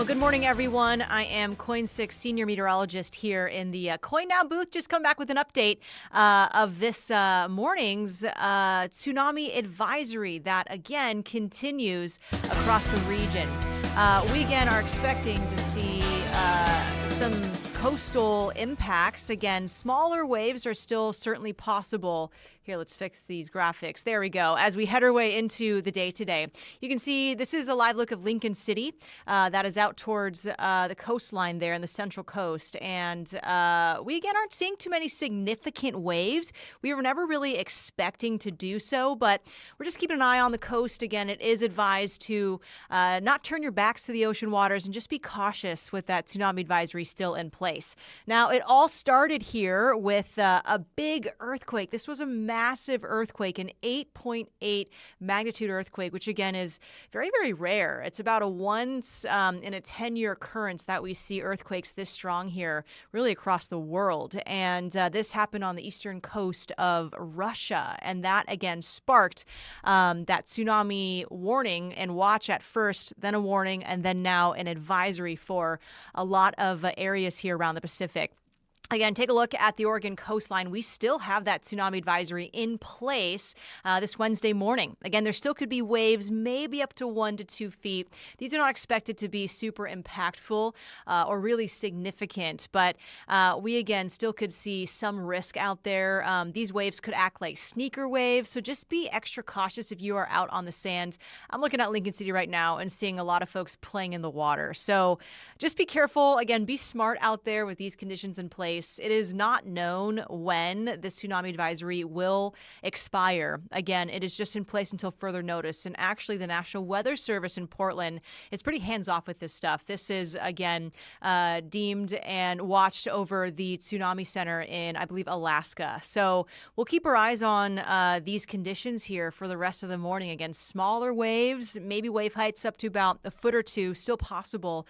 Well, good morning, everyone. I am KOIN 6 senior meteorologist here in the KOIN NOW booth. Just come back with an update of this morning's Tsunami Advisory that, again, continues across the region. We, again, are expecting to see some coastal impacts. Again, smaller waves are still certainly possible. Here, let's fix these graphics. There we go. As we head our way into the day today, you can see this is a live look of Lincoln City. That is out towards the coastline there in the central coast. And we, again, aren't seeing too many significant waves. We were never really expecting to do so, but we're just keeping an eye on the coast. Again, it is advised to not turn your backs to the ocean waters and just be cautious with that tsunami advisory still in place. Now, it all started here with a big earthquake. This was a massive earthquake, an 8.8 magnitude earthquake, which again is very, very rare. It's about a once in a 10-year occurrence that we see earthquakes this strong here, really across the world. And this happened on the eastern coast of Russia. And that again sparked that tsunami warning and watch at first, then a warning, and then now an advisory for a lot of areas here around the Pacific. Again, take a look at the Oregon coastline. We still have that tsunami advisory in place this Wednesday morning. Again, there still could be waves, maybe up to 1 to 2 feet. These are not expected to be super impactful or really significant, but we, again, still could see some risk out there. These waves could act like sneaker waves, so just be extra cautious if you are out on the sand. I'm looking at Lincoln City right now and seeing a lot of folks playing in the water. So just be careful. Again, be smart out there with these conditions in place. It is not known when the tsunami advisory will expire. Again, it is just in place until further notice. And actually, the National Weather Service in Portland is pretty hands-off with this stuff. This is, again, deemed and watched over the Tsunami Center in, I believe, Alaska. So we'll keep our eyes on these conditions here for the rest of the morning. Again, smaller waves, maybe wave heights up to about a foot or two, still possible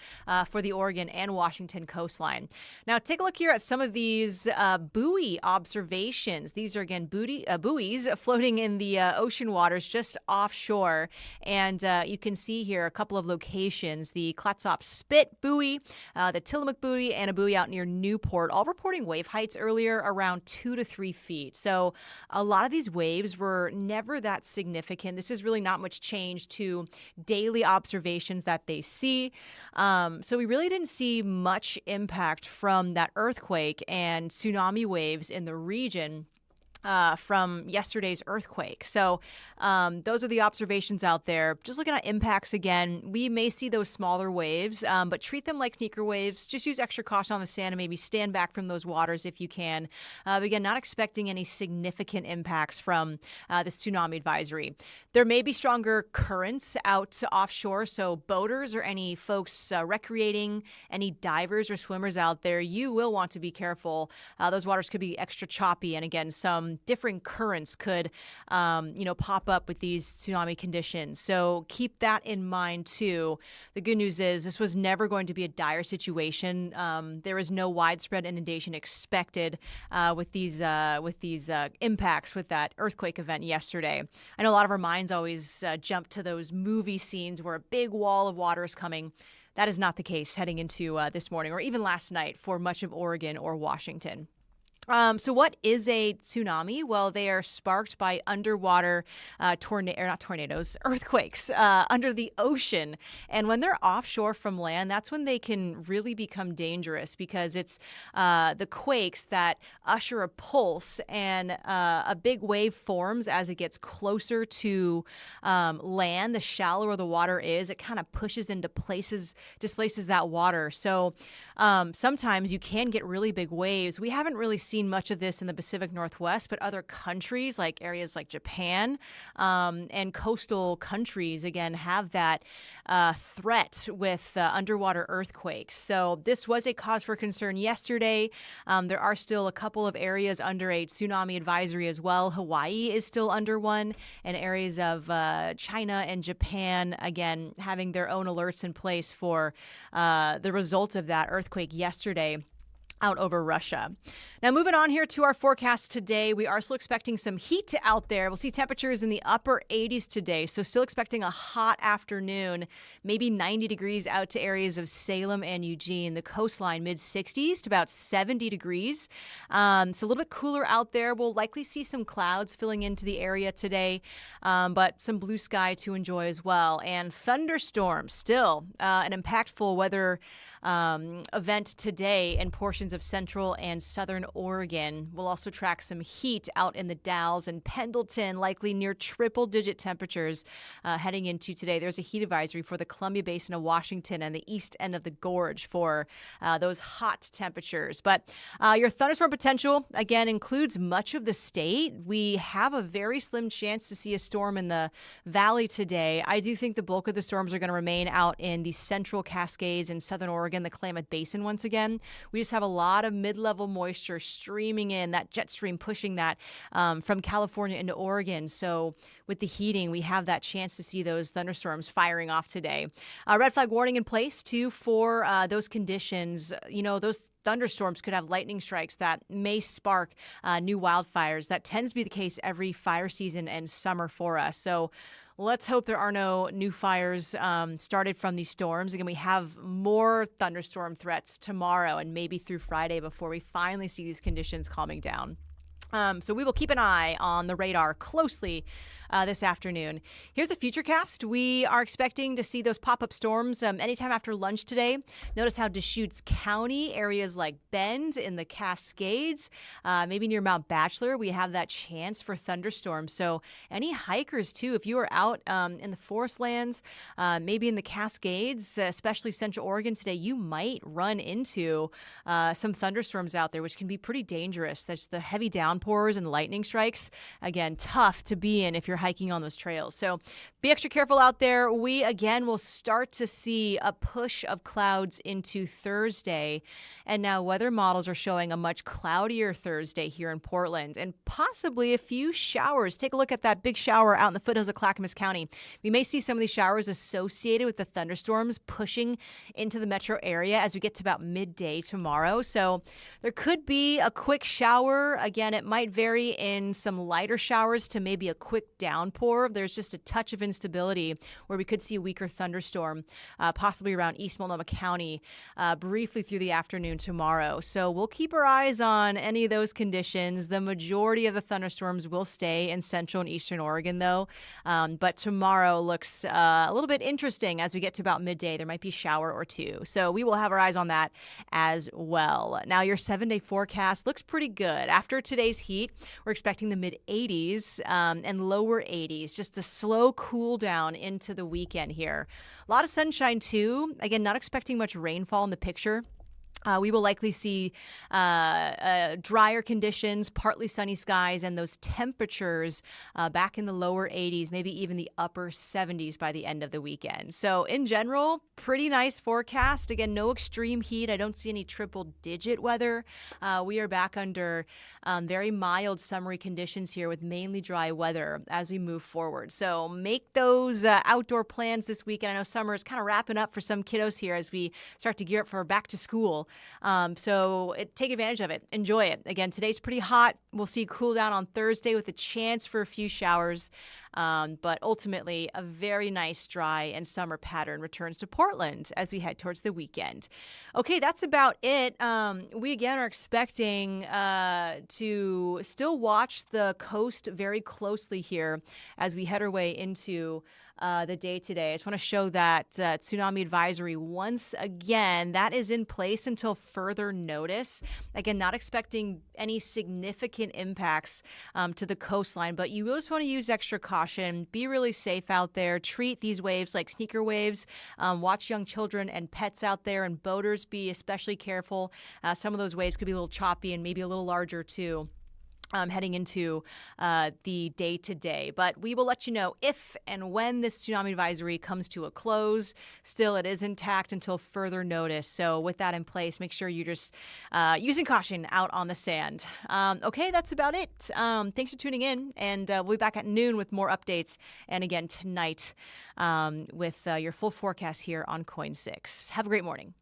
for the Oregon and Washington coastline. Now, take a look here at some of these buoy observations. These are, again, buoys floating in the ocean waters just offshore. And you can see here a couple of locations, the Clatsop Spit buoy, the Tillamook buoy, and a buoy out near Newport, all reporting wave heights earlier around 2 to 3 feet. So a lot of these waves were never that significant. This is really not much change to daily observations that they see. So we really didn't see much impact from that earthquake and tsunami waves in the region from yesterday's earthquake. So those are the observations out there. Just looking at impacts again, we may see those smaller waves, but treat them like sneaker waves. Just use extra caution on the sand and maybe stand back from those waters if you can. But again, not expecting any significant impacts from this tsunami advisory. There may be stronger currents out offshore, so boaters or any folks recreating, any divers or swimmers out there, you will want to be careful. Those waters could be extra choppy, and again, some different currents could, pop up with these tsunami conditions. So keep that in mind too. The good news is this was never going to be a dire situation. There is no widespread inundation expected with these impacts with that earthquake event yesterday. I know a lot of our minds always jump to those movie scenes where a big wall of water is coming. That is not the case heading into this morning or even last night for much of Oregon or Washington. So what is a tsunami? Well, they are sparked by underwater earthquakes under the ocean. And when they're offshore from land, that's when they can really become dangerous because it's the quakes that usher a pulse and a big wave forms as it gets closer to land. The shallower the water is, it kind of pushes into places, displaces that water. So sometimes you can get really big waves. We haven't really seen much of this in the Pacific Northwest, but other countries like areas like Japan and coastal countries, again, have that threat with underwater earthquakes. So this was a cause for concern yesterday. There are still a couple of areas under a tsunami advisory as well. Hawaii is still under one, and areas of China and Japan, again, having their own alerts in place for the results of that earthquake yesterday. out over Russia. Now, moving on here to our forecast today, we are still expecting some heat out there. We'll see temperatures in the upper 80s today, so still expecting a hot afternoon, maybe 90 degrees out to areas of Salem and Eugene. The coastline, mid-60s to about 70 degrees. So a little bit cooler out there. We'll likely see some clouds filling into the area today, but some blue sky to enjoy as well. And thunderstorms, still an impactful weather event today in portions of central and southern Oregon. We'll also track some heat out in the Dalles and Pendleton, likely near triple-digit temperatures heading into today. There's a heat advisory for the Columbia Basin of Washington and the east end of the gorge for those hot temperatures. But your thunderstorm potential, again, includes much of the state. We have a very slim chance to see a storm in the valley today. I do think the bulk of the storms are going to remain out in the central Cascades in southern Oregon, the Klamath Basin once again. We just have a lot of mid-level moisture streaming in, that jet stream pushing that from California into Oregon. So with the heating, we have that chance to see those thunderstorms firing off today. Red flag warning in place, too, for those conditions. Those thunderstorms could have lightning strikes that may spark new wildfires. That tends to be the case every fire season and summer for us. So let's hope there are no new fires started from these storms. Again, we have more thunderstorm threats tomorrow and maybe through Friday before we finally see these conditions calming down. So we will keep an eye on the radar closely this afternoon. Here's the Futurecast. We are expecting to see those pop-up storms anytime after lunch today. Notice how Deschutes County, areas like Bend in the Cascades, maybe near Mount Bachelor, we have that chance for thunderstorms. So any hikers, too, if you are out in the forest lands, maybe in the Cascades, especially Central Oregon today, you might run into some thunderstorms out there, which can be pretty dangerous. That's the heavy downpours and lightning strikes. Again, tough to be in if you're hiking on those trails. So be extra careful out there. We, again, will start to see a push of clouds into Thursday. And now weather models are showing a much cloudier Thursday here in Portland and possibly a few showers. Take a look at that big shower out in the foothills of Clackamas County. We may see some of these showers associated with the thunderstorms pushing into the metro area as we get to about midday tomorrow. So there could be a quick shower. Again, it might vary in some lighter showers to maybe a quick downpour. There's just a touch of instability where we could see a weaker thunderstorm, possibly around East Multnomah County, briefly through the afternoon tomorrow. So we'll keep our eyes on any of those conditions. The majority of the thunderstorms will stay in central and eastern Oregon, though. But tomorrow looks a little bit interesting as we get to about midday. There might be a shower or two. So we will have our eyes on that as well. Now, your 7-day forecast looks pretty good. After today's heat, we're expecting the mid-80s and lower 80s, just a slow cool down into the weekend here. A lot of sunshine, too. Again, not expecting much rainfall in the picture. We will likely see drier conditions, partly sunny skies, and those temperatures back in the lower 80s, maybe even the upper 70s by the end of the weekend. So in general, pretty nice forecast. Again, no extreme heat. I don't see any triple-digit weather. We are back under very mild summery conditions here with mainly dry weather as we move forward. So make those outdoor plans this weekend. I know summer is kind of wrapping up for some kiddos here as we start to gear up for back to school. So take advantage of it. Enjoy it. Again, today's pretty hot. We'll see cool down on Thursday with a chance for a few showers. But ultimately, a very nice dry and summer pattern returns to Portland as we head towards the weekend. Okay, that's about it. We, again, are expecting to still watch the coast very closely here as we head our way into the day today. I just want to show that Tsunami Advisory once again. That is in place until further notice. Again, not expecting any significant impacts to the coastline, but you just want to use extra caution. Be really safe out there. Treat these waves like sneaker waves. Watch young children and pets out there, and boaters be especially careful. Some of those waves could be a little choppy and maybe a little larger too. Heading into the day today. But we will let you know if and when this tsunami advisory comes to a close. Still, it is intact until further notice. So with that in place, make sure you're just using caution out on the sand. Okay, that's about it. Thanks for tuning in, and we'll be back at noon with more updates. And again, tonight with your full forecast here on KOIN 6. Have a great morning.